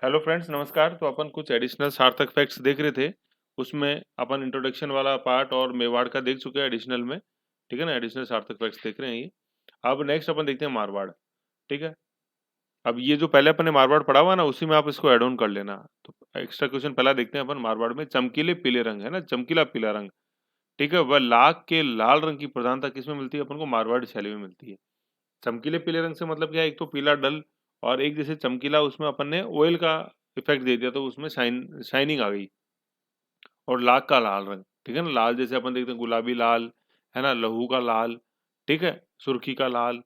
Hello friends, नमस्कार। तो अपन कुछ एडिशनल सार्थक फैक्ट्स देख रहे थे। उसमें अपन इंट्रोडक्शन वाला पार्ट और मेवाड़ का देख चुके हैं एडिशनल में। ठीक है ना, एडिशनल सार्थक फैक्ट्स देख रहे हैं ये। अब नेक्स्ट अपन देखते हैं मारवाड़। ठीक है। अब ये जो पहले अपन ने मारवाड़ पढ़ा हुआ ना, उसी में आप इसको ऐड ऑन कर लेना। तो एक्स्ट्रा क्वेश्चन पहला देखते हैं अपन मारवाड़ में। चमकीले पीले रंग है ना, चमकीला पीला रंग। ठीक है, वह लाख के लाल रंग की प्रधानता किसमें मिलती है? अपन को मारवाड़ी शैली में मिलती है। चमकीले पीले रंग से मतलब क्या है? एक तो पीला डल, और एक जैसे चमकीला, उसमें अपन ने ऑयल का इफेक्ट दे दिया तो उसमें शाइनिंग आ गई। और लाख का लाल रंग, ठीक है ना, लाल जैसे अपन देखते हैं गुलाबी लाल, है ना, लहू का लाल, ठीक है, सुर्खी का लाल,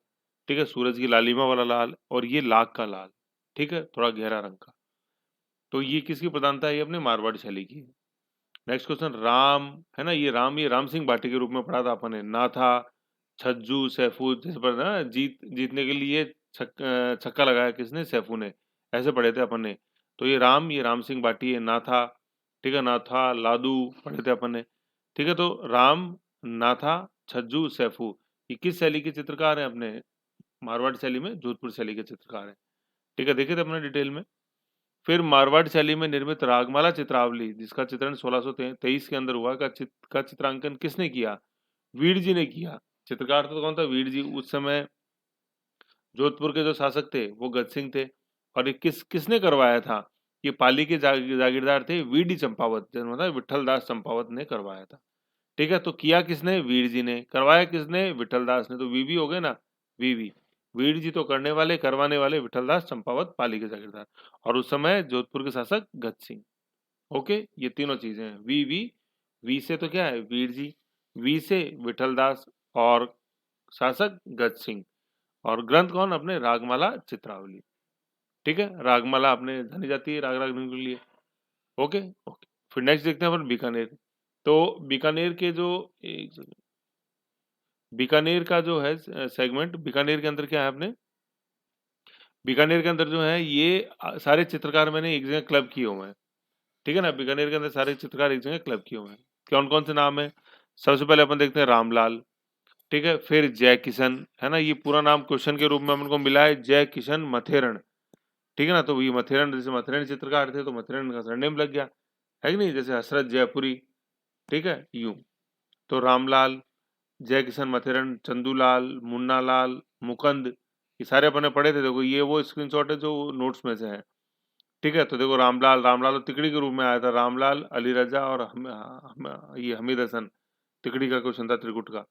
ठीक है, सूरज की लालिमा वाला लाल, और ये लाख का लाल, ठीक है, थोड़ा गहरा रंग का। तो ये किसकी प्रधानता है? ये अपने मारवाड़ी शैली की है। नेक्स्ट क्वेश्चन, राम, है ना, ये राम सिंह भाटी के रूप में पढ़ा था अपन ने। नाथा, छज्जू, सैफू, जैसे पर ना जीतने के लिए छक्का लगाया किसने? सैफू ने। ऐसे पढ़े थे अपन ने। तो ये राम सिंह भाटी है। नाथा, ठीक है, नाथा लादू पढ़े थे अपन ने। ठीक है, तो राम, नाथा, छज्जू, सैफू, ये किस शैली के चित्रकार हैं? अपने मारवाड़ शैली में, जोधपुर शैली के चित्रकार हैं। ठीक है, देखे थे अपने डिटेल में। फिर मारवाड़ शैली में निर्मित रागमाला चित्रावली, जिसका चित्रण 1623 के अंदर हुआ, का चित्रांकन किसने किया? वीर जी ने किया। चित्रकार तो कौन था? वीर जी। उस समय जोधपुर के जो शासक थे वो गज सिंह थे। और ये किसने करवाया था? ये पाली के जागीरदार थे वीडी चंपावत, जिन्होंने मतलब विठल दास चंपावत ने करवाया था। ठीक है, तो किया किसने? वीर जी ने। करवाया किसने? विठल दास ने। तो वीवी हो गए ना, वीवी। वीर जी तो करने वाले, करवाने वाले विठल दास चंपावत, पाली के जागीरदार। और उस समय जोधपुर के शासक गज सिंह। ओके, ये तीनों चीजें हैं। वी से तो क्या है? वीर जी। वी से विठल दास, और शासक गज सिंह। और ग्रंथ कौन? अपने रागमाला चित्रावली। ठीक है, रागमाला अपने जानी जाती है राग रागनी के लिए। ओके। ओके, फिर नेक्स्ट देखते हैं अपन बीकानेर। तो बीकानेर के जो, एक सेकंड, बीकानेर का जो है सेगमेंट, बीकानेर के अंदर क्या है अपने? बीकानेर के अंदर जो है ये सारे चित्रकार मैंने एक जगह क्लब किए हुए हैं। ठीक है ना, बीकानेर के अंदर सारे चित्रकार एक जगह क्लब किए हुए हैं। कौन कौन से नाम है? सबसे पहले अपन देखते हैं रामलाल। ठीक है, फिर जय किशन, है ना, ये पूरा नाम क्वेश्चन के रूप में अपन को मिला है, जय किशन मथेरण। ठीक है ना, तो ये मथेरण, जैसे मथेरण चित्रकार थे तो मथेरण का सरनेम लग गया, है कि नहीं? जैसे हसरत जयपुरी। ठीक है, यूं। तो रामलाल, जय किशन मथेरण, चंदूलाल, मुन्ना लाल, मुकंद, ये सारे अपन ने पढ़े थे। देखो ये वो स्क्रीनशॉट है जो नोट्स में से है। ठीक है, तो देखो रामलाल, रामलाल तो तिकड़ी के रूप में आया था। रामलाल, अली रजा, और ये हमीद हसन, तिकड़ी का क्वेश्चन था, त्रिकुट का।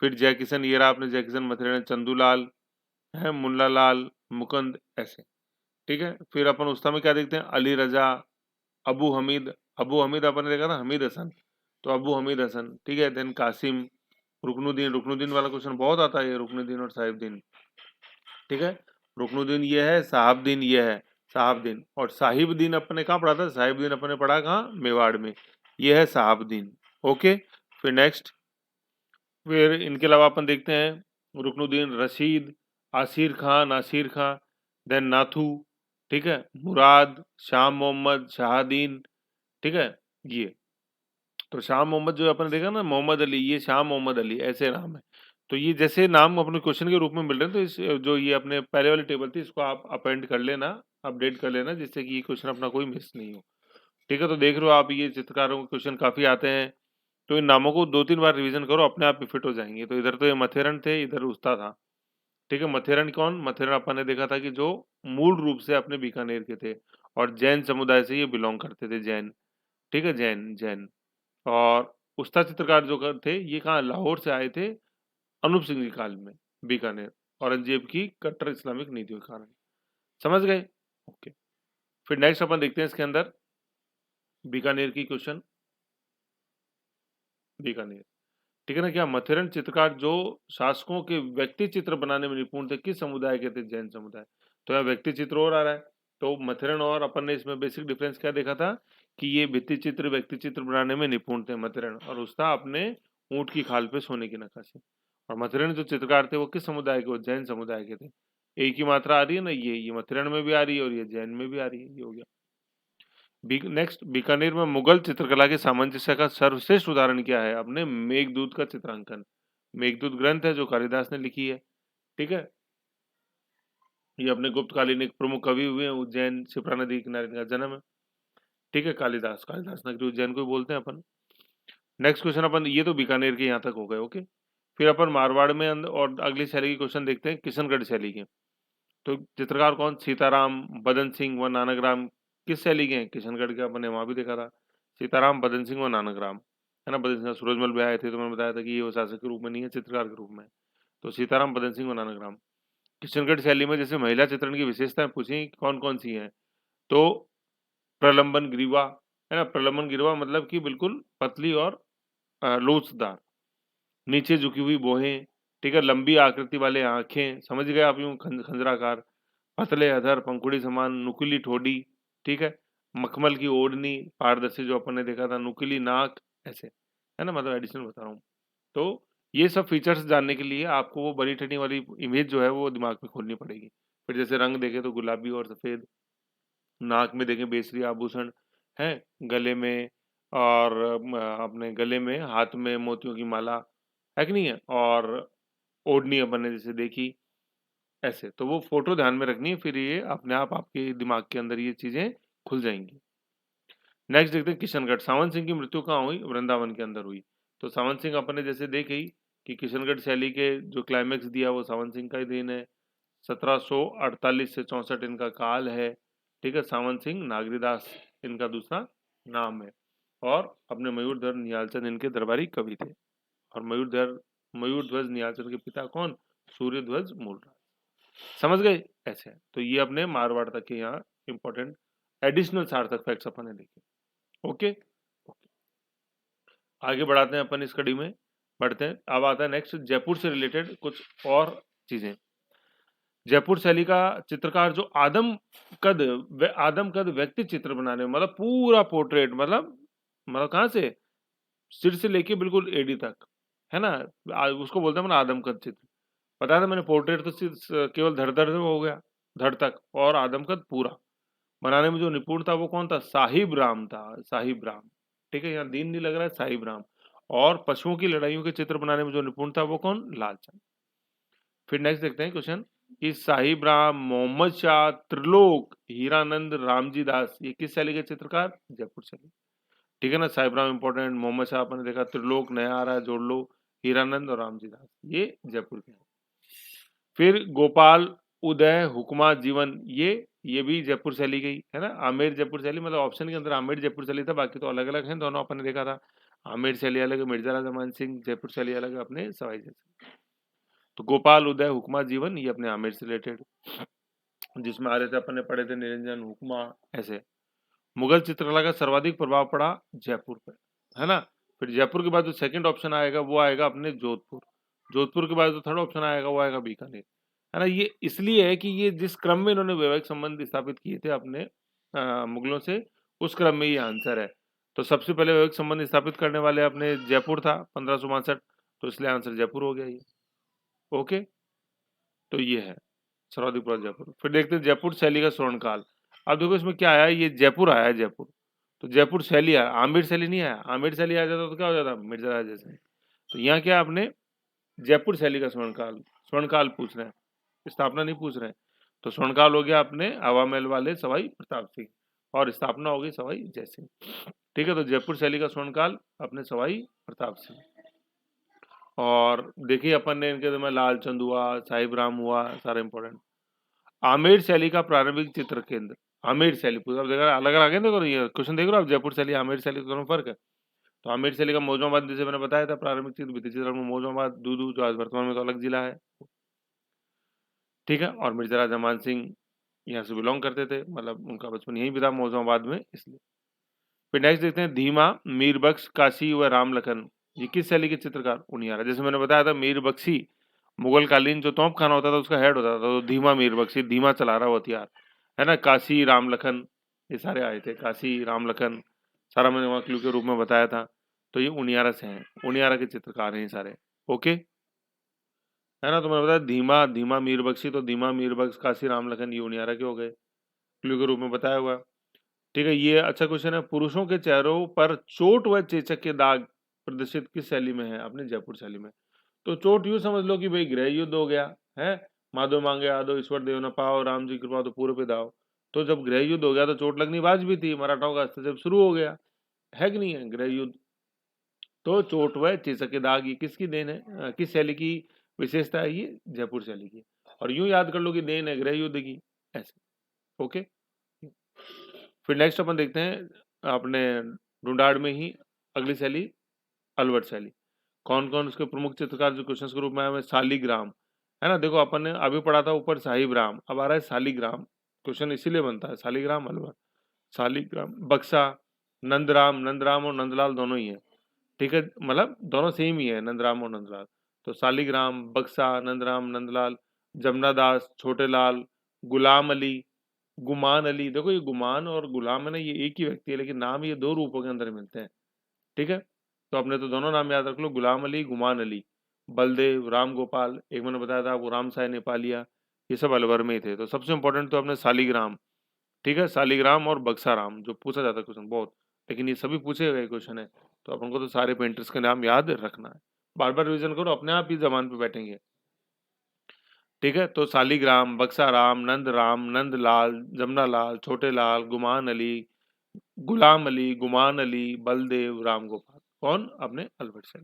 फिर जय किशन, ये रहा आपने जय किशन मथेरण, चंदूलाल है, मुन्ना लाल, मुकंद, ऐसे। ठीक है, फिर अपन उस्ता में क्या देखते हैं? अली रजा, अबू हमीद। अबू हमीद अपन ने देखा था, हमीद हसन, तो अबू हमीद हसन। ठीक है, देन कासिम, रुकनुद्दीन। रुकनुद्दीन वाला क्वेश्चन बहुत आता है, ये रुकनुद्दीन और साहिबुद्दीन। ठीक है, रुकनुद्दीन ये है, साहबदीन ये है, साहबदीन। और साहिबदीन अपने कहाँ पढ़ा था? साहिबदीन अपने पढ़ा कहाँ? मेवाड़ में। ये है साहबदीन। ओके, फिर नेक्स्ट, फिर इनके अलावा अपन देखते हैं रुकनुद्दीन, रशीद, नासिर खां, देन नाथू, ठीक है, मुराद, शाह मोहम्मद, शाहदीन। ठीक है, ये। तो शाह मोहम्मद जो अपन ने देखा ना, मोहम्मद अली, ये शाह मोहम्मद अली, ऐसे नाम है। तो ये जैसे नाम अपने क्वेश्चन के रूप में मिल रहे हैं, तो इस जो ये अपने पहले वाली टेबल थी, इसको आप अपेंड कर लेना, अपडेट कर लेना, जिससे कि ये क्वेश्चन अपना कोई मिस नहीं हो। ठीक है, तो देख रहे हो आप, ये चित्रकारों के क्वेश्चन काफी आते हैं। तो इन नामों को 2-3 बार रिवीजन करो, अपने आप ही फिट हो जाएंगे। तो इधर तो ये मथेरन थे, इधर उस्ता था। ठीक है, मथेरन कौन? मथेरन अपन ने देखा था कि जो मूल रूप से अपने बीकानेर के थे, और जैन समुदाय से ये बिलोंग करते थे, जैन। ठीक है, जैन जैन। और उस्ताद चित्रकार जो थे, ये कहाँ? लाहौर से आए थे, अनूप सिंह के काल में, बीकानेर, औरंगजेब की कट्टर इस्लामिक नीतियों के कारण। समझ गए? ओके, फिर नेक्स्ट अपन देखते हैं इसके अंदर बीकानेर की क्वेश्चन। बीकानेर, ठीक है ना, क्या मथेरन चित्रकार जो शासकों के व्यक्ति चित्र बनाने में निपुण थे, किस समुदाय के थे? जैन समुदाय। तो यहाँ व्यक्ति चित्र और आ रहा है। तो मथेरन और अपन ने इसमें बेसिक डिफरेंस क्या देखा था? कि ये भित्ति चित्र, व्यक्ति चित्र बनाने में निपुण थे मथेरन, और उसका अपने ऊंट की खाल पे सोने की नक्काशी। और मथुरन जो चित्रकार थे वो किस समुदाय के? वो जैन समुदाय के थे। एक ही मात्रा आ रही है ना, ये मथुरन में भी आ रही है और ये जैन में भी आ रही है, ये हो गया। नेक्स्ट, बीकानेर में मुगल चित्रकला के सामंजस्य का सर्वश्रेष्ठ उदाहरण क्या है? अपने मेघदूत का चित्रांकन। मेघदूत ग्रंथ है जो कालिदास ने लिखी है। ठीक है, ये अपने गुप्तकालीन एक प्रमुख कवि हुए हैं, उज्जैन शिप्रा नदी के किनारे इनका जन्म है। ठीक है, कालिदास, कालिदास नगरी उज्जैन को ही बोलते हैं अपन। नेक्स्ट क्वेश्चन अपन, ये तो बीकानेर के यहाँ तक हो गए, ओके। फिर अपन मारवाड़ में और अगली शैली के क्वेश्चन देखते हैं, किशनगढ़ शैली के। तो चित्रकार कौन? सीताराम, बदन सिंह व नानक राम किस शैली के हैं? किशनगढ़ के, अपन ने वहां भी देखा था। सीताराम, बदन सिंह व नानक राम, है ना। बदन सिंह सूरजमल भी आए थे, तो मैंने बताया था कि ये वो शासक के रूप में नहीं है, चित्रकार के रूप में। तो सीताराम, बदन सिंह व नानक राम। किशनगढ़ शैली में जैसे महिला चित्रण की विशेषताएं पूछी, कौन कौन सी हैं? तो प्रलंबन ग्रीवा, है ना। प्रलंबन ग्रीवा मतलब कि बिल्कुल पतली और लोचदार, नीचे झुकी हुई बोहें, ठीक है, लंबी आकृति वाले आंखें, समझ गए आप, यूं खंजराकार, पतले अधर, पंखुड़ी समान, नुकीली ठोड़ी, ठीक है, मखमल की ओढ़नी, पारदर्शी जो अपन ने देखा था, नुकीली नाक, ऐसे, है ना। मतलब एडिशनल बता रहा हूँ। तो ये सब फीचर्स जानने के लिए आपको वो बड़ी ठनी वाली इमेज जो है वो दिमाग में खोलनी पड़ेगी। फिर जैसे रंग देखे तो गुलाबी और सफेद, नाक में देखें बेसरी आभूषण है, गले में और अपने गले में, हाथ में मोतियों की माला, है कि नहीं है, और ओढ़नी अपन ने जैसे देखी, ऐसे। तो वो फोटो ध्यान में रखनी है, फिर ये अपने आप आपके दिमाग के अंदर ये चीजें खुल जाएंगी। नेक्स्ट देखते हैं किशनगढ़। सावन सिंह की मृत्यु कहाँ हुई? वृंदावन के अंदर हुई। तो सावन सिंह अपन ने जैसे देखी कि किशनगढ़ शैली के जो क्लाइमेक्स दिया वो सावन सिंह का ही देन है। 1748 से 64 इनका काल है। ठीक है, सावन सिंह नागरीदास इनका दूसरा नाम है। और अपने मयूरधर निहालचंद इनके दरबारी कवि थे। और मयूरध्वज निहालचंद के पिता कौन? सूर्यध्वज मूलराज। समझ गए? ऐसे है। तो ये अपने मारवाड़ तक के यहाँ इंपॉर्टेंट एडिशनल सार्थक फैक्ट्स अपन ने देखे। ओके, आगे बढ़ाते हैं अपन इस कड़ी में, बढ़ते हैं। अब आता है नेक्स्ट जयपुर से रिलेटेड कुछ और चीजें। जयपुर शैली का चित्रकार जो आदम कद व्यक्ति चित्र बनाने में, मतलब पूरा पोर्ट्रेट, मतलब कहाँ से, सिर से लेके बिल्कुल एडी तक, है ना। उसको बोलते हैं मतलब आदम कद चित्र। बताया था मैंने, पोर्ट्रेट तो सिर्फ केवल धड़ धड़ हो गया, धड़ तक, और आदम कद पूरा बनाने में जो निपुण था वो कौन था? साहिब राम था, साहिब राम। ठीक है, यहाँ दीन नहीं लग रहा है, साहिब राम। और पशुओं की लड़ाइयों के चित्र बनाने में जो निपुण था वो कौन? लालचंद। फिर नेक्स्ट देखते हैं क्वेश्चन कि साहिब राम, मोहम्मद शाह, त्रिलोक, हीरानंद, रामजी दास, ये किस शैली के चित्रकार? जयपुर शैली। ठीक है ना, साहिब राम इंपॉर्टेंट, मोहम्मद शाह अपन ने देखा, त्रिलोक नया आ रहा है, जोड़ लो, हीरानंद और रामजी दास, ये जयपुर के हैं। फिर गोपाल, उदय, हुक्मा, जीवन, ये भी जयपुर शैली गई, है ना। आमेर जयपुर शैली, मतलब ऑप्शन के अंदर आमेर जयपुर शैली था, बाकी तो अलग अलग हैं दोनों, अपन ने देखा था। आमेर शैली अलग है मिर्जा राजा मान सिंह, जयपुर शैली अलग है अपने सवाई जैसे। तो गोपाल, उदय, हुक्मा, जीवन, ये अपने आमेर से रिलेटेड, जिसमें आ रहे थे अपन ने पढ़े थे निरंजन, हुक्मा, ऐसे। मुगल चित्रकला का सर्वाधिक प्रभाव पड़ा जयपुर पर, है ना। फिर जयपुर के बाद जो सेकंड ऑप्शन आएगा वो आएगा अपने जोधपुर। जोधपुर के बाद जो थर्ड ऑप्शन आएगा वो आएगा बीकानेर, है ना। ये इसलिए है कि ये जिस क्रम में इन्होंने वैवाहिक संबंध स्थापित किए थे अपने मुगलों से, उस क्रम में ये आंसर है। तो सबसे पहले वैवाहिक संबंध स्थापित करने वाले अपने जयपुर था 1562, तो इसलिए आंसर जयपुर हो गया ये। ओके, तो ये है सर्वाधिक प्रभाव जयपुर। फिर देखते हैं जयपुर शैली का स्वर्णकाल। अब देखो इसमें क्या आया है, ये जयपुर आया है, जयपुर। तो जयपुर शैली आया, आमिर शैली नहीं आया। आमिर शैली आ जाता तो क्या हो जाता? मिर्जा राज जैसे। तो यहाँ क्या आपने जयपुर शैली का स्वर्णकाल, स्वर्णकाल पूछ रहे हैं, स्थापना नहीं पूछ रहे हैं। तो स्वर्णकाल हो गया अपने हवा महल वाले सवाई प्रताप सिंह, और स्थापना हो गई सवाई जय सिंह। ठीक है, तो जयपुर शैली का स्वर्णकाल अपने सवाई प्रताप सिंह। और देखिए अपन ने इनके में लालचंद हुआ, साहिब राम हुआ, सारा इंपॉर्टेंट। आमेर शैली का प्रारंभिक चित्र केंद्र, आमेर शैली पूरा देखा, अलग अलग है। देखो ये क्वेश्चन देख रहे हो आप, जयपुर शैली आमेर शैली दोनों फर्क है। तो आमेर शैली का मौजूदाबाद, जैसे मैंने बताया था, प्रारंभिक चित्र भित्ति चित्र में मौजूदाबाद, दूदू जो आज वर्तमान में तो अलग जिला है। ठीक है, और मिर्जा राजा मान सिंह यहाँ से बिलोंग करते थे, मतलब उनका बचपन यहीं भी था मौजूदाबाद में, इसलिए। फिर नेक्स्ट देखते हैं धीमा, मीर बख्श, काशी व राम लखन, ये किस शैली के चित्रकार? उनियारा। जैसे मैंने बताया था, मीर बख्शी मुगल कालीन जो तोप खाना होता था उसका हेड होता था, तो धीमा मीर बख्शी, धीमा चला रहा वो हथियार, है ना। काशी राम लखन, ये सारे आए थे, काशी राम लखन, सारा मैंने वहाँ क्लू के रूप में बताया था। तो ये उनियारा से हैं, उनियारा के चित्रकार हैं ये सारे। ओके, है ना। तो मैंने बताया धीमा, धीमा मीर बख्शी, तो धीमा मीर बख्श, काशी राम लखन, ये उनियारा के हो गए, क्लू के रूप में बताया हुआ। ठीक है, ये अच्छा क्वेश्चन है। पुरुषों के चेहरों पर चोट व चेचक के दाग प्रदर्शित किस शैली में है? अपने जयपुर शैली में। तो चोट यूं समझ लो कि भाई गृह युद्ध हो गया है, माधो मांगे आदो ईश्वर देव न पाओ, राम जी कृपा तो पूरे पे दाओ। तो जब गृह युद्ध हो गया तो चोट लगनी वाजिबी थी, मराठाओं का हस्तक्षेप शुरू हो गया, है कि नहीं है गृह युद्ध। तो चोट व चेचक के दाग, ये किसकी देन है, किस शैली की विशेषता है, ये जयपुर शैली की। और यूं याद कर लो कि देन है गृह युद्ध की, ऐसे। ओके। फिर नेक्स्ट अपन देखते हैं अपने ढूंढाड़ में ही अगली शैली, अलवर शैली। कौन कौन उसके प्रमुख चित्रकार जो क्वेश्चन के रूप में आए हुए, शालिग्राम, है ना। देखो अपन ने अभी पढ़ा था ऊपर साहिबराम, अब आ रहा है शालिग्राम। क्वेश्चन इसीलिए बनता है शालिग्राम अलवर, शालिग्राम बक्सा, नंदराम, नंदराम और नंदलाल दोनों ही है, ठीक है, मतलब दोनों सेम ही है, नंदराम और नंदलाल। तो शालिग्राम, बक्सा, नंदराम, नंदलाल, जमुना दास, छोटे लाल, गुलाम अली, गुमान अली। देखो ये गुमान और गुलाम है ना, ये एक ही व्यक्ति है, लेकिन नाम ये दो रूपों के अंदर मिलते हैं, ठीक है। तो अपने तो दोनों नाम याद रख लो, गुलाम अली, गुमान अली। बलदेव, राम गोपाल, एक मैंने बताया था आपको, राम साय नेपालिया, ये सब अलवर में ही थे। तो सबसे इंपॉर्टेंट तो अपने शालिग्राम, ठीक है, शालिग्राम और बक्साराम जो पूछा जाता है क्वेश्चन बहुत, लेकिन ये सभी पूछे गए क्वेश्चन है। तो अपन को तो सारे पेंटर्स के नाम याद रखना है, बार बार रिविजन करो, अपने आप ही जबान पे बैठेंगे, ठीक है। तो शालिग्राम, बक्साराम, नंदराम, नंदलाल, जमनालाल, छोटे लाल, गुमान अली, गुलाम अली, गुमान अली, बलदेव, राम गोपाल, कौन, अपने अलवर से।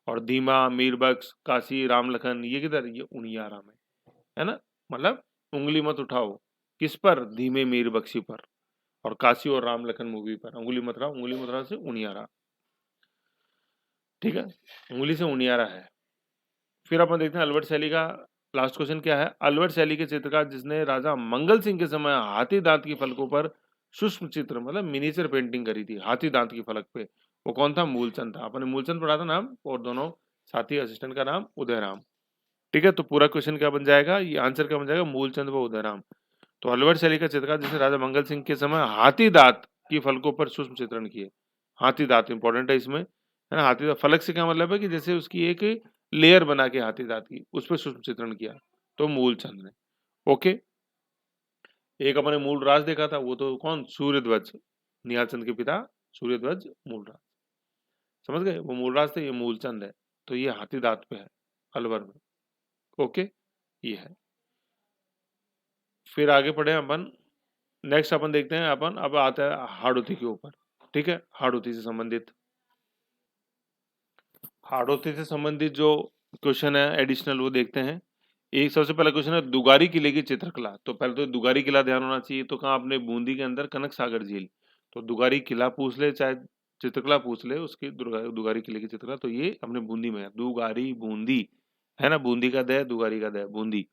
और धीमा, मीरबख्श, काशी, राम लखन, ये किधर, ये उनियारा में, है ना। मतलब उंगली मत उठाओ, किस पर, धीमे मीर बख्शी पर, और काशी और राम लखन मूवी पर उंगली मत रहा, उंगली मत रहा से उनियारा, ठीक है, उंगली से उनियारा है। फिर अपन देखते हैं अलवर शैली का लास्ट क्वेश्चन क्या है। अलवर शैली के चित्रकार जिसने राजा मंगल सिंह के समय हाथी दांत की फलकों पर सूक्ष्म चित्र मतलब मिनिएचर पेंटिंग करी थी हाथी दांत की फलक पे, वो कौन था, मूलचंद था। अपन ने मूलचंद पढ़ा था नाम, और दोनों साथी असिस्टेंट का नाम उदयराम, ठीक है। तो पूरा क्वेश्चन क्या बन जाएगा, ये आंसर क्या बन जाएगा, मूलचंद व उदयराम। तो अलवर शैली का चित्रकार जिसने राजा मंगल सिंह के समय हाथी दांत की फलकों पर सूक्ष्म चित्रण किए, हाथी दांत इंपॉर्टेंट है इसमें, है ना। हाथी दांत फलक से क्या मतलब है कि जैसे उसकी एक लेयर बना के हाथी दांत की उस पर सूक्ष्म चित्रण किया, तो मूलचंद ने। ओके। एक अपने मूल राज देखा था, वो तो कौन, सूर्यध्वज, निहाल चंद के पिता सूर्यध्वज मूलराज, समझ गए, वो मूलराज थे, ये मूलचंद है। तो ये हाथी दांत पे है अलवर में, ओके, ये है। फिर आगे बढ़े अपन, नेक्स्ट अपन देखते हैं अपन, अब आता है हाड़ौती के ऊपर, ठीक है। हाड़ौती से संबंधित, हाड़ौती से संबंधित जो क्वेश्चन है एडिशनल वो देखते हैं। एक सबसे पहला क्वेश्चन है दुगारी किले की चित्रकला। तो पहले तो दुगारी किला ध्यान होना चाहिए, तो कहाँ अपने बूंदी के अंदर कनक सागर झील। तो दुगारी किला पूछ ले चाहे चित्रकला पूछ ले, उसकी दुगारी किले की चित्रकला, तो ये अपने बूंदी में है, दुगारी बूंदी, है ना, बूंदी का दह, दुगारी का दह, बूंदी,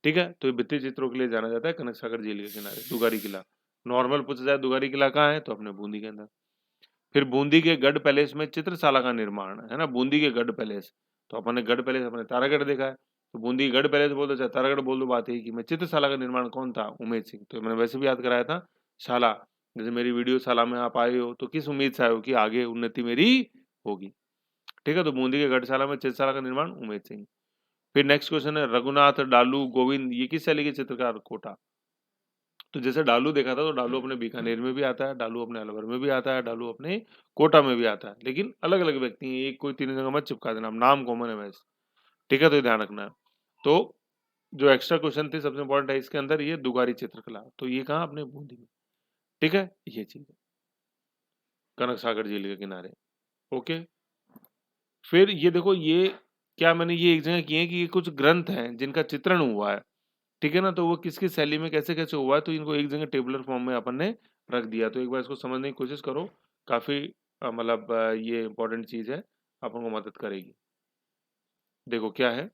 ठीक है। तो ये भित्ति चित्रों के लिए जाना जाता है, कनक सागर झील के किनारे दुगारी किला। नॉर्मल पूछा जाए दुगारी किला कहाँ है, तो अपने बूंदी के अंदर। फिर बूंदी के गढ़ पैलेस में चित्रशाला का निर्माण, है ना, बूंदी के गढ़ पैलेस। तो अपन ने गढ़ पैलेस अपने तारागढ़ देखा है, तो बूंदी के गढ़ पैलेस बोल दो चाहे तारागढ़ बोल दो, बात यही कि मैं चित्रशाला का निर्माण कौन था, उमेद सिंह। तो मैंने वैसे भी याद कराया था, शाला, जैसे मेरी वीडियो शाला में आप आए हो तो किस उम्मीद से आए हो कि आगे उन्नति मेरी होगी, ठीक है। तो बूंदी के गढ़शाला में चित्रशाला का निर्माण, उमेद सिंह। फिर नेक्स्ट क्वेश्चन है रघुनाथ, डालू, गोविंद, ये किस शैली के चित्रकार, कोटा। तो जैसे डालू देखा था, तो डालू अपने बीकानेर में भी आता है, डालू अपने अलवर में भी आता है, डालू अपने कोटा में भी आता है, लेकिन अलग अलग व्यक्ति हैं, एक कोई तीन जगह मत चिपका देना, नाम कॉमन है वैसे, ठीक है। तो ये ध्यान रखना है। तो जो एक्स्ट्रा क्वेश्चन थे सबसे इंपॉर्टेंट है इसके अंदर, ये दुगारी चित्रकला, तो ये कहाँ, अपने बूंदी में, ठीक है, ये चीज है कनक सागर झील के किनारे, ओके। फिर ये देखो, ये क्या मैंने ये एक जगह किए हैं कि ये कुछ ग्रंथ हैं जिनका चित्रण हुआ है, ठीक है ना। तो वो किस किस शैली में कैसे कैसे हुआ है, तो इनको एक जगह टेबुलर फॉर्म में अपन ने रख दिया। तो एक बार इसको समझने की कोशिश करो, काफी मतलब ये इंपॉर्टेंट चीज है, अपन को मदद करेगी। देखो क्या है,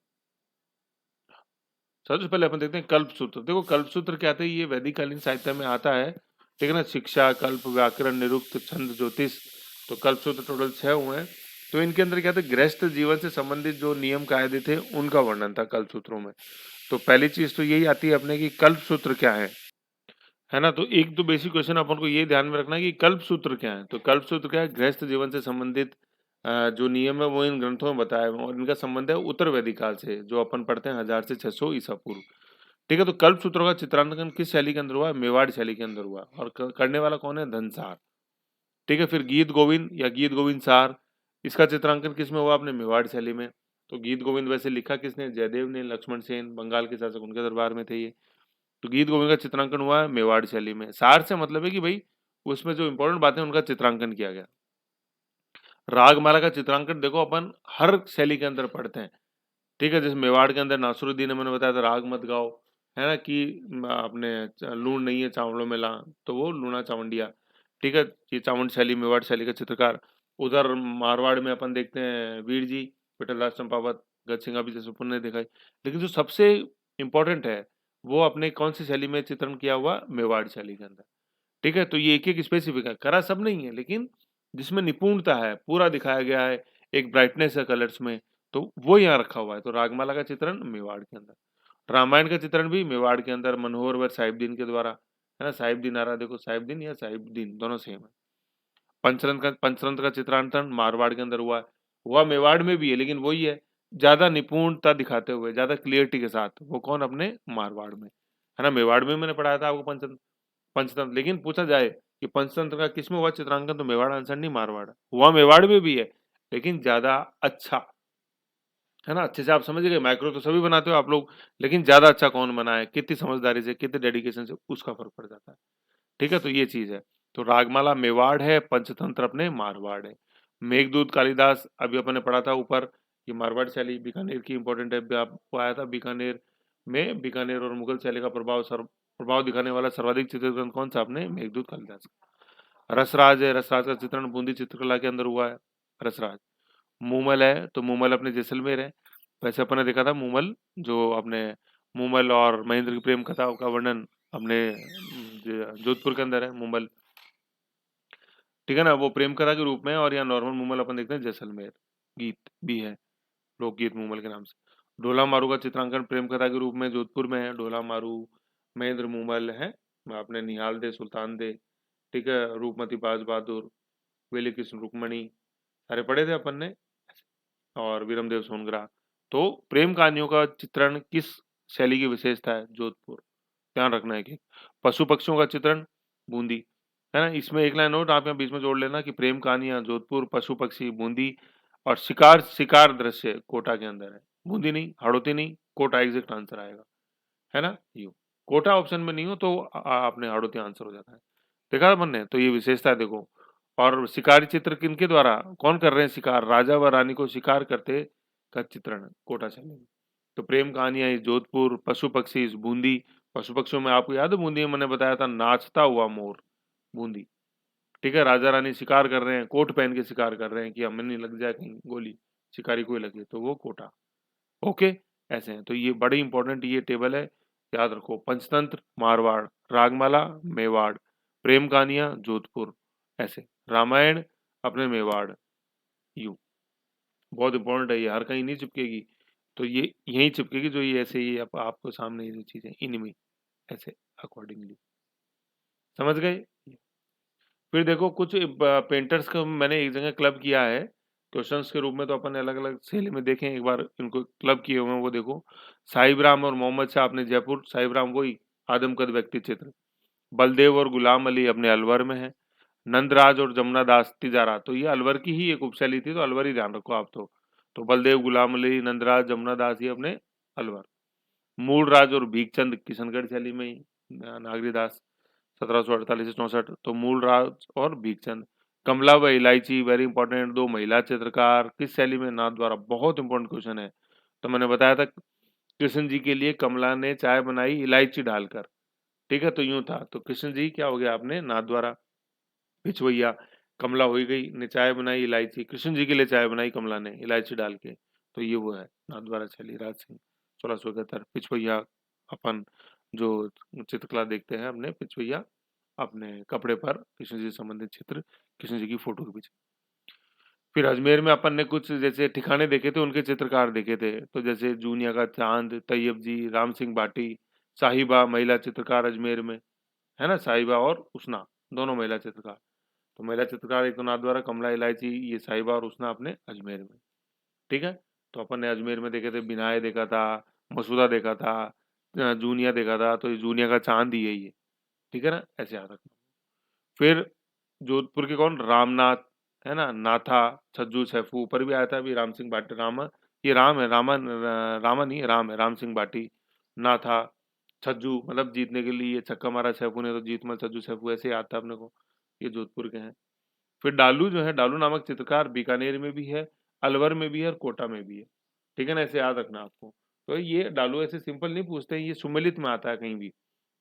सबसे पहले अपन देखते हैं कल्पसूत्र। देखो कल्पसूत्र क्या था, ये वैदिक कालीन साहित्य में आता है, ठीक है ना। शिक्षा, कल्प, व्याकरण, निरुक्त, छंद, ज्योतिष, तो कल्पसूत्र टोटल 6 हुए हैं। तो इनके अंदर क्या था, गृहस्थ जीवन से संबंधित जो नियम कायदे थे उनका वर्णन था कल्पसूत्रों में। तो पहली चीज तो यही आती है अपने की कल्पसूत्र क्या है ना। तो एक तो बेसिक क्वेश्चन अपन को ये ध्यान में रखना है कि कल्पसूत्र क्या है। तो कल्पसूत्र क्या है, गृहस्थ जीवन से संबंधित जो नियम है वो इन ग्रंथों में बताया हुआ है, और इनका संबंध है उत्तर वैदिक काल से, जो अपन पढ़ते हैं 1000 से 600 ईसा पूर्व, ठीक है। तो कल्पसूत्रों का चित्रांकन किस शैली के अंदर हुआ है, मेवाड़ शैली के अंदर हुआ, और करने वाला कौन है, धनसार, ठीक है। फिर गीत गोविंद या गीत गोविंद सार, इसका चित्रांकन किस में हुआ, अपने मेवाड़ शैली में। तो गीत गोविंद वैसे लिखा किसने? जयदेव ने, लक्ष्मण सेन बंगाल के शासक, उनके दरबार में थे ये। तो गीत गोविंद का चित्रांकन हुआ है मेवाड़ शैली में। सार से मतलब है कि भाई उसमें जो इंपॉर्टेंट बातें उनका चित्रांकन किया गया। रागमाला का चित्रांकन देखो अपन हर शैली के अंदर पढ़ते हैं, ठीक है। जैसे मेवाड़ के अंदर नासरुद्दीन ने मैंने बताया था राग मत गाओ, है ना, कि अपने लूण नहीं है चावलों में ला, तो वो लूणा चावंडिया, ठीक है। ये चावंड शैली मेवाड़ शैली का चित्रकार। उधर मारवाड़ में अपन देखते हैं वीर जी, विठल राज चंपावत, गज सिंह भी जैसे अपन ने देखा है। लेकिन जो सबसे इम्पोर्टेंट है वो अपने कौन सी शैली में चित्रण किया हुआ? मेवाड़ शैली के अंदर, ठीक है। तो ये एक एक स्पेसिफिक है, करा सब नहीं है, लेकिन जिसमें निपुणता है पूरा दिखाया गया है, एक ब्राइटनेस है कलर्स में, तो वो यहाँ रखा हुआ है। तो रागमाला का चित्रण मेवाड़ के अंदर, रामायण का चित्रण भी मेवाड़ के अंदर मनोहर व साहिबदीन के द्वारा, है ना। साहिबदीन आ रहा है देखो, साहिबदीन या साहिबदीन दोनों सेम है। पंचतंत्र का चित्रांकन मारवाड़ के अंदर हुआ है, हुआ मेवाड़ में भी है, लेकिन वही है ज्यादा निपुणता दिखाते हुए, ज्यादा क्लियरिटी के साथ। वो कौन? अपने मारवाड़ में, है ना। मेवाड़ में मैंने पढ़ाया था आपको पंचतंत्र, पंचतंत्र। लेकिन पूछा जाए कि पंचतंत्र का किसमें हुआ चित्रांकन, तो मेवाड़ आंसर नहीं, मारवाड़ हुआ। मेवाड़ में भी है, लेकिन ज्यादा अच्छा, है ना। अच्छे से आप समझ गए, माइक्रो तो सभी बनाते हो आप लोग, लेकिन ज्यादा अच्छा कौन बना है, कितनी समझदारी से, कितने डेडिकेशन से, उसका फर्क पड़ जाता है, ठीक है। तो ये चीज है। तो रागमाला मेवाड़ है, पंचतंत्र अपने मारवाड़ है। मेघदूत कालिदास अभी अपन ने पढ़ा था ऊपर, ये मारवाड़ शैली बीकानेर की इंपॉर्टेंट है, अभी आपको आया था बीकानेर में। बीकानेर और मुगल शैली का प्रभाव दिखाने वाला सर्वाधिक चित्र ग्रंथ कौन सा? अपने मेघदूत कालिदास का। रसराज है, रसराज का चित्रण बूंदी चित्रकला के अंदर हुआ है, रसराज। मूमल है, तो मूमल अपने जैसलमेर है। वैसे अपन ने देखा था मूमल, जो अपने मूमल और महेंद्र की प्रेम कथा का वर्णन अपने जोधपुर के अंदर है मूमल, ठीक है ना, वो प्रेम कथा के रूप में। और यहाँ नॉर्मल मूमल अपन देखते हैं जैसलमेर, गीत भी है, लोकगीत मूमल के नाम से। ढोला मारू का चित्रांकन प्रेम कथा के रूप में जोधपुर में है, ढोला मारू, महेंद्र मूमल है, अपने निहाल दे, सुल्तान दे, ठीक है, रूपमती बाज बहादुर, वेली कृष्ण रुक्मणी, सारे पढ़े थे अपन ने, और विरमदेव सोनग्रा। तो प्रेम कहानियों का चित्रण किस शैली की विशेषता है? जोधपुर, ध्यान रखना है कि पशु पक्षियों का चित्रण बूंदी, है ना। इसमें एक लाइन नोट आप यहाँ बीच में जोड़ लेना कि प्रेम कहानियां जोधपुर, पशु पक्षी बूंदी, और शिकार शिकार दृश्य कोटा के अंदर है। बूंदी नहीं, हाड़ौती नहीं, कोटा एग्जैक्ट आंसर आएगा, है ना। यू कोटा ऑप्शन में नहीं हो तो आपने हाड़ौती आंसर हो जाता है, देखा अपन ने। तो ये विशेषता है देखो। और शिकारी चित्र किनके द्वारा, कौन कर रहे हैं शिकार? राजा व रानी को शिकार करते का चित्रण कोटा शैली में। तो प्रेम कहानियां इस जोधपुर, पशु पक्षी इस बूंदी। पशु पक्षियों में आपको याद है बूंदी में मैंने बताया था नाचता हुआ मोर, बूंदी, ठीक है। राजा रानी शिकार कर रहे हैं, कोट पहन के शिकार कर रहे हैं कि हमें नहीं लग जाए कहीं गोली, शिकारी को ही लगे, तो वो कोटा। ओके, ऐसे हैं। तो ये बड़ी इंपॉर्टेंट ये टेबल है, याद रखो। पंचतंत्र मारवाड़, रागमाला मेवाड़, प्रेम कहानियां जोधपुर, ऐसे रामायण अपने मेवाड़, यू बहुत इंपॉर्टेंट है ये, हर कहीं नहीं चिपकेगी। तो ये यहीं चिपकेगी, जो ये ऐसे ही आपको सामने ये चीजें इनमें ऐसे अकॉर्डिंगली, समझ गए। फिर देखो कुछ पेंटर्स का मैंने एक जगह क्लब किया है क्वेश्चंस के रूप में, तो अपन ने अलग अलग शैली में देखे हैं, एक बार इनको क्लब किए हुए हैं वो देखो। साहिब राम और मोहम्मद शाह अपने जयपुर, साहिब राम वही आदमकद व्यक्ति चित्र। बलदेव और गुलाम अली अपने अलवर में है। नंदराज और जमुना दास तिजारा, तो ये अलवर की ही एक उपशैली थी, तो अलवर ही ध्यान रखो आप। तो बलदेव, गुलाम अली, नंदराज, जमुना दास ये अपने अलवर। मूलराज और भीखचंद किशनगढ़ शैली में ही, नागरीदास 1748 से 64, तो मूलराज और भीखचंद। कमला व इलायची वेरी इंपॉर्टेंट, दो महिला चित्रकार किस शैली में? नाथ द्वारा, बहुत इंपॉर्टेंट क्वेश्चन है। तो मैंने बताया था कृष्ण जी के लिए कमला ने चाय बनाई इलायची डालकर, ठीक है। तो यूं था, तो कृष्ण जी क्या हो गया आपने नाथ द्वारा, पिछवैया, कमला हो ही गई, ने चाय बनाई इलायची, कृष्ण जी के लिए चाय बनाई कमला ने इलायची डाल के, तो ये वो है नाथ द्वारा शैली। राज सिंह 1671, पिछवैया अपन जो चित्रकला देखते हैं अपने पिछवैया, अपने कपड़े पर कृष्ण जी से संबंधित चित्र, कृष्ण जी की फोटो के पीछे। फिर अजमेर में अपन ने कुछ जैसे ठिकाने देखे थे, उनके चित्रकार देखे थे, तो जैसे जूनिया का चांद, तैयब जी, राम सिंह बाटी, साहिबा महिला चित्रकार अजमेर में, है ना। साहिबा और उसना दोनों महिला चित्रकार। तो महिला चित्रकार एक तो नाथ द्वारा, कमला इलायची, ये साहिबा और उसना अपने अजमेर में, ठीक है। तो अपन ने अजमेर में देखे थे, बिनाए देखा था, मसूदा देखा था, जूनिया देखा था, तो ये जूनिया का चांद ही है ये, ठीक है ना, ऐसे याद रखना। फिर जोधपुर के कौन? रामनाथ, है ना, नाथा, छज्जू, सैफू, ऊपर भी आया था अभी राम सिंह भाटी, राम ये राम है, रामा नहीं है, राम है, राम सिंह बाटी। ना था छज्जू, मतलब जीतने के लिए छक्का मारा सैफू ने तो जीत मल छज्जू सैफू, ऐसे याद था अपने को। ये जोधपुर के हैं। फिर डालू जो है, डालू नामक चित्रकार बीकानेर में भी है, अलवर में भी है और कोटा में भी है। ठीक है ना, ऐसे याद रखना आपको। तो ये डालू ऐसे सिंपल नहीं पूछते हैं, ये सुमेलित में आता है कहीं भी,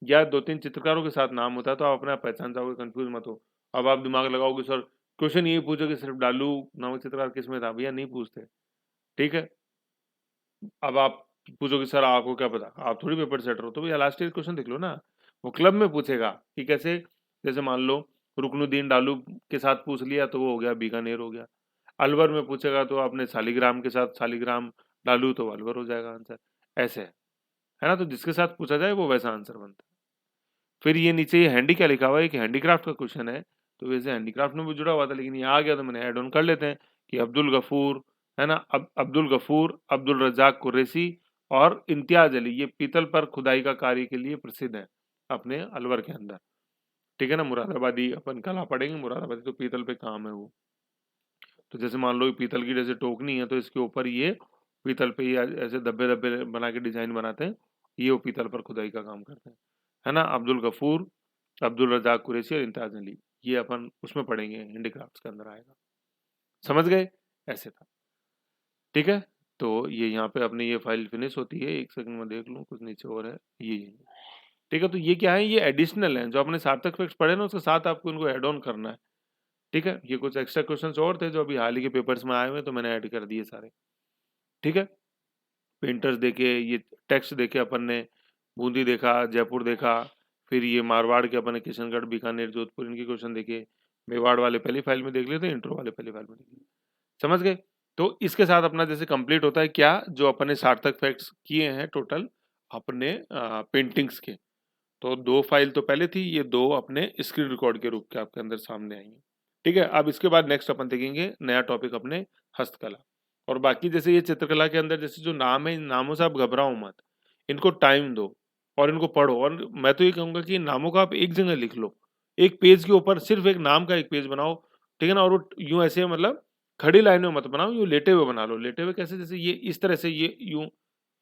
या दो तीन चित्रकारों के साथ नाम होता है, तो आप अपने आप पहचान जाओगे, कंफ्यूज मत हो। अब आप दिमाग लगाओगे सर क्वेश्चन ये पूछोगे सिर्फ डालू नामक चित्रकार किसमें था, भैया नहीं पूछते। ठीक है। अब आप पूछोगे सर आपको क्या पता, आप थोड़ी पेपर सेटर हो, तो भैया लास्ट ईयर क्वेश्चन देख लो ना, वो क्लब में पूछेगा कि कैसे, जैसे मान लो रुकनुद्दीन डालू के साथ पूछ लिया तो वो हो गया बीकानेर हो गया। अलवर में पूछेगा तो आपने शालिग्राम के साथ शालिग्राम डालू तो अलवर हो जाएगा आंसर। ऐसे है ना, तो जिसके साथ पूछा जाए वो वैसा आंसर बनता है। फिर ये नीचे ये हैंडी क्या लिखा हुआ है कि हैंडीक्राफ्ट का क्वेश्चन है, तो वैसे हैंडीक्राफ्ट में भी जुड़ा हुआ था लेकिन ये आ गया तो मैंने ऐड ऑन कर लेते हैं कि अब्दुल गफूर, है ना, अब्दुल गफूर, अब्दुल रज्जाक कुरैशी और इम्तियाज अली, ये पीतल पर खुदाई का कार्य के लिए प्रसिद्ध है अपने अलवर के अंदर। ठीक है ना, मुरादाबादी अपन कला पढ़ेंगे, मुरादाबादी तो पीतल पे काम है वो। तो जैसे मान लो ये पीतल की जैसे टोकनी है तो इसके ऊपर ये पीतल पे ये ऐसे धब्बे धब्बे बना के डिजाइन बनाते हैं, ये वो पीतल पर खुदाई का काम करते हैं। है ना, अब्दुल गफूर, अब्दुल रज़ाक कुरैशी और इम्तियाज अली, ये अपन उसमें पढ़ेंगे, हैंडीक्राफ्ट्स के अंदर आएगा। समझ गए? ऐसे था। ठीक है। तो ये यहाँ पे अपनी ये फाइल फिनिश होती है, एक सेकंड में देख लूँ कुछ नीचे और है ये। ठीक है, तो ये क्या है, ये एडिशनल है, जो आपने सार्थक फैक्ट्स पढ़े ना उसके साथ आपको इनको ऐड ऑन करना है। ठीक है, ये कुछ एक्स्ट्रा क्वेश्चंस और थे जो अभी हाल ही के पेपर्स में आए हुए, तो मैंने ऐड कर दिए सारे। ठीक है। पेंटर्स देखे, ये टेक्स्ट देखे अपन ने, बूंदी देखा, जयपुर देखा, फिर ये मारवाड़ के अपन ने किशनगढ़, बीकानेर, जोधपुर, इनके क्वेश्चन देखे। मेवाड़ वाले पहली फाइल में देख लिए थे, इंट्रो वाले पहली फाइल में देख लिए। समझ गए? तो इसके साथ अपना जैसे कंप्लीट होता है क्या, जो अपन ने सार्थक फैक्ट्स किए हैं टोटल अपने पेंटिंग्स के, तो 2 फाइल तो पहले थी, ये 2 अपने स्क्रीन रिकॉर्ड के रूप के आपके अंदर सामने आई हैं। ठीक है, अब इसके बाद नेक्स्ट अपन देखेंगे नया टॉपिक अपने हस्तकला। और बाकी जैसे ये चित्रकला के अंदर जैसे जो नाम है, इन नामों से आप घबराओ मत, इनको टाइम दो और इनको पढ़ो। और मैं तो ये कहूँगा कि इन नामों को आप एक जगह लिख लो, एक पेज के ऊपर सिर्फ एक नाम का एक पेज बनाओ। ठीक है ना, और वो यूँ ऐसे मतलब खड़ी लाइनों में मत बनाओ, यूँ लेटे हुए बना लो। लेटे हुए कैसे, जैसे ये इस तरह से, ये यूँ,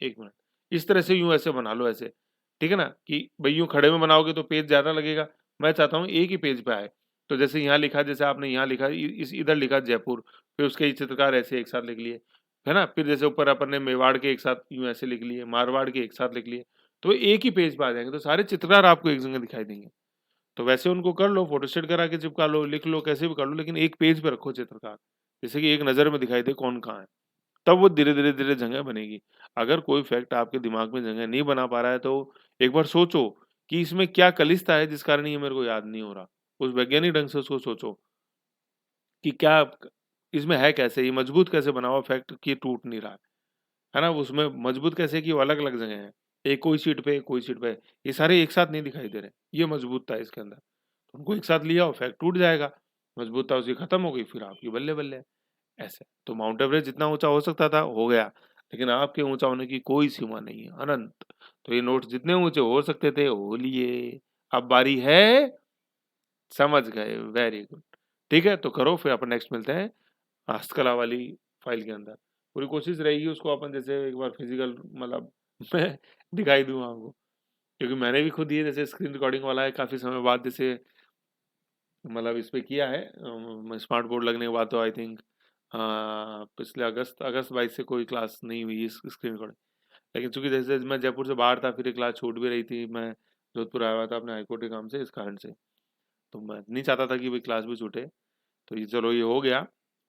एक मिनट, इस तरह से यूँ ऐसे बना लो ऐसे। ठीक है ना, कि भई यूँ खड़े में बनाओगे तो पेज ज़्यादा लगेगा। मैं चाहता हूँ एक ही पेज पे आए। तो जैसे यहाँ लिखा, जैसे आपने यहाँ लिखा, इ इस इधर लिखा जयपुर, फिर उसके ही चित्रकार ऐसे एक साथ लिख लिए, है ना? फिर जैसे ऊपर अपन ने मेवाड़ के एक साथ यूँ ऐसे लिख लिए, मारवाड़ के एक साथ लिख लिए, तो एक ही पेज पे आ जाएँगे, तो सारे चित्रकार आपको एक जगह दिखाई देंगे। तो वैसे उनको कर लो, फ़ोटोस्टेट करा के चिपका लो, लिख लो, कैसे भी कर लो, लेकिन एक पेज पे रखो चित्रकार, जैसे कि एक नज़र में दिखाई दे कौन कहाँ है। तब वो धीरे-धीरे जगह बनेगी। अगर कोई फैक्ट आपके दिमाग में जगह नहीं बना पा रहा है, तो एक बार सोचो कि इसमें क्या कलिष्ठता है जिस कारण ये मेरे को याद नहीं हो रहा। उस वैज्ञानिक ढंग से उसको सोचो कि क्या इसमें है कैसे, ये मजबूत कैसे बना हुआ फैक्ट कि ये टूट नहीं रहा है ना? उसमें मजबूत कैसे है कि वो अलग-अलग जगह है। एक कोई शीट पे, एक कोई शीट पे, ये सारे एक साथ नहीं दिखाई दे रहे। ये मजबूतता है इसके अंदर। उनको एक साथ लिया और फैक्ट टूट जाएगा। मजबूतता उसकी खत्म हो गई, फिर आपकी बल्ले-बल्ले। ऐसे। तो माउंट एवरेस्ट जितना ऊँचा हो सकता था, हो गया। लेकिन आपके ऊँचा होने की कोई सीमा नहीं है, अनंत। तो ये नोट्स जितने ऊँचे हो सकते थे, हो लिए। अब बारी है, समझ गए, वेरी गुड। ठीक है, तो करो, फिर अपन नेक्स्ट मिलते हैं हस्तकला वाली फाइल के अंदर। पूरी कोशिश रहेगी उसको अपन जैसे एक बार फिज़िकल मतलब मैं दिखाई दूँ आपको। क्योंकि मैंने भी खुद ये जैसे स्क्रीन रिकॉर्डिंग वाला है काफ़ी समय बाद जैसे मतलब इस पे किया है, स्मार्ट बोर्ड लगने के बाद तो आई थिंक पिछले अगस्त अगस्त 22 से कोई क्लास नहीं हुई इस स्क्रीन रिकॉर्डिंग। लेकिन चूंकि जैसे मैं जयपुर से बाहर था, फिर ये क्लास छूट भी रही थी, मैं जोधपुर आया हुआ था अपने हाईकोर्ट के काम से, इस कारण से तो मैं नहीं चाहता था कि भाई क्लास भी छूटे। तो ये चलो ये हो गया।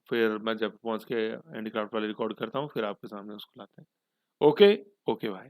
फिर मैं जब पहुंच के हैंडीक्राफ्ट वाले रिकॉर्ड करता हूँ, फिर आपके सामने उसको लाते हैं। ओके। ओके भाई।